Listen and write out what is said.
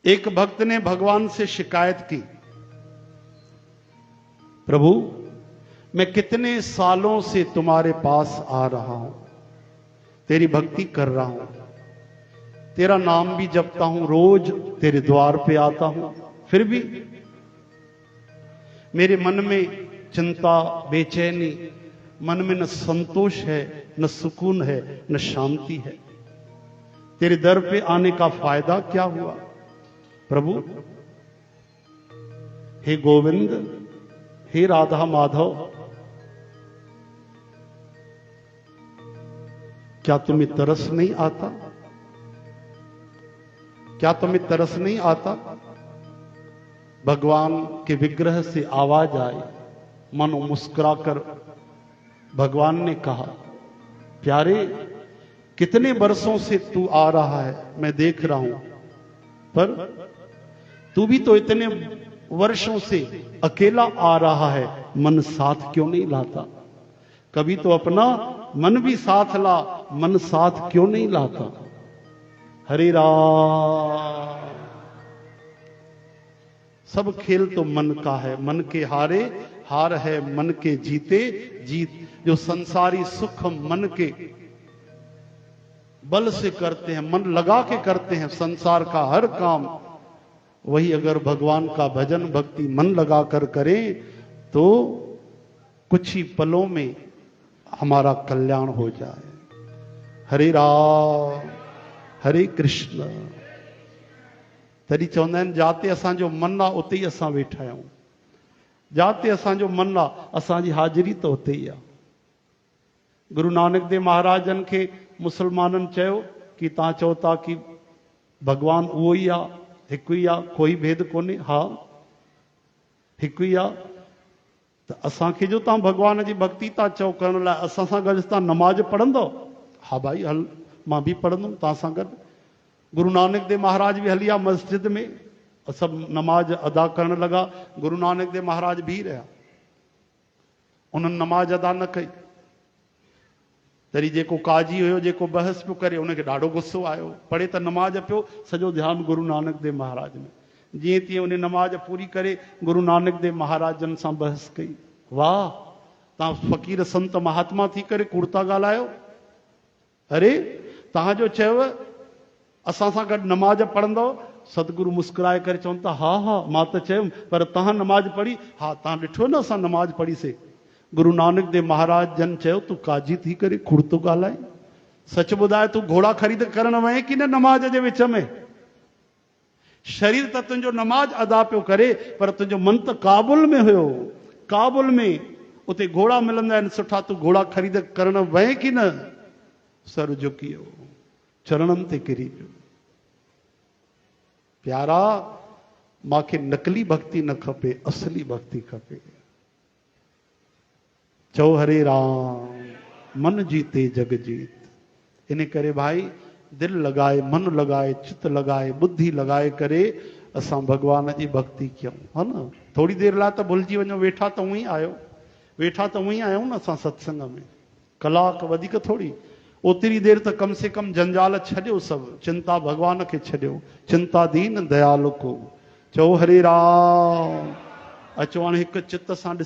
एक भक्त ने भगवान से शिकायत की, प्रभु मैं कितने सालों से तुम्हारे पास आ रहा हूं, तेरी भक्ति कर रहा हूं, तेरा नाम भी जपता हूं, रोज तेरे द्वार पे आता हूं, फिर भी मेरे मन में चिंता, बेचैनी, मन में न संतोष है, न सुकून है, न शांति है। तेरे दर पे आने का फायदा क्या हुआ? प्रभु हे गोविंद, हे राधा माधव, क्या तुम्हें तरस नहीं आता? क्या तुम्हें तरस नहीं आता? भगवान के विग्रह से आवाज आई, मन मुस्कुराकर भगवान ने कहा, प्यारे कितने वर्षों से तू आ रहा है, मैं देख रहा हूं, पर तू भी तो इतने वर्षों से अकेला आ रहा है, मन साथ क्यों नहीं लाता? कभी तो अपना मन भी साथ ला, मन साथ क्यों नहीं लाता? हरे राम। सब खेल तो मन का है, मन के हारे हार है, मन के जीते जीत। जो संसारी सुख मन के बल से करते हैं, मन लगा के करते हैं संसार का हर काम, वही अगर भगवान का भजन भक्ति मन लगा कर करें तो कुछ ही पलों में हमारा कल्याण हो जाए। हरे राम हरे कृष्ण। तरी चवंदा आहिनि, जाते असांजो मन आहे उते ई असां वेठा आहियूं, जाते असांजो मन आहे असांजी हाज़िरी त उते ई आहे। गुरु नानक देव महाराजन खे मुसलमाननि चयो कि तव्हां चओ था कि भगवान उहो ई आहे, हिकु ई आहे, कोई भेद कोन्हे। हा हिकु ई आहे, त असांखे जो तव्हां भगवान जी भक्ति था चओ करण लाइ, असां सां गॾु तव्हां नमाज़ पढ़ंदव? हा भाई हल, मां बि पढ़ंदुमि तव्हां सां गॾु। गुरु नानक देव महाराज भी हलिया मस्जिद में, सब नमाज अदा करण लगा। गुरु नानक देव महाराज भी रहा, उन्होंने नमाज अदा न कई। तरी जेको काजी हुयो, जेको बहस पियो करे, उनखे ॾाढो गुस्सो आयो। पढ़े त नमाज पियो, सॼो ध्यानु गुरु नानक देव महाराज में। जीअं तीअं उन नमाज पूरी करे गुरु नानक देव महाराजन सां बहस कई। वाह, तव्हां फ़कीर संत महात्मा थी करे कूड़ था ॻाल्हायो? अरे तव्हां जो चयव असां सां गॾु नमाज पढ़ंदव? सतगुरु मुस्कुराए करे चवनि था, हा हा मां त चयुमि, पर तव्हां नमाज पढ़ी? हा, तव्हां ॾिठो न असां नमाज पढ़ीसीं। गुरु नानक देव महाराज जन चयो, तूं काजी थी करे कूड़ थो ॻाल्हाए? सच ॿुधाए, तूं घोड़ा ख़रीद करण वएं कि न नमाज जे विच में? शरीर त तुंहिंजो नमाज अदा पियो करे, पर तुंहिंजो मन त काबुल में हुयो। काबुल में उते घोड़ा मिलंदा आहिनि सुठा, तूं घोड़ा ख़रीद करण वएं कि न? सर झुकी वियो, चरणनि ते किरी पियो। प्यारा, मांखे नकली भक्ति न खपे, असली भक्ति खपे। चओ हरे राम, मन जीते जग जीत। इन करे भाई दिल लगाए, मन लगाए, चित लगाए, बुद्धि लगाए करे असां भगवान जी भक्ति कयूं, है न। थोड़ी देर लाइ त भुलिजी वञो, वेठा त उहीं आयो, वेठा त उहीं आहियूं न असां सत्संग में, कलाक वधीक थोड़ी। ओतिरी देर त कम से कम जंजाल छॾियो, सभु चिंता भगवान खे छॾियो। चिंता दीन दयाल को। चओ हरे राम। अचो हाणे हिकु चित सां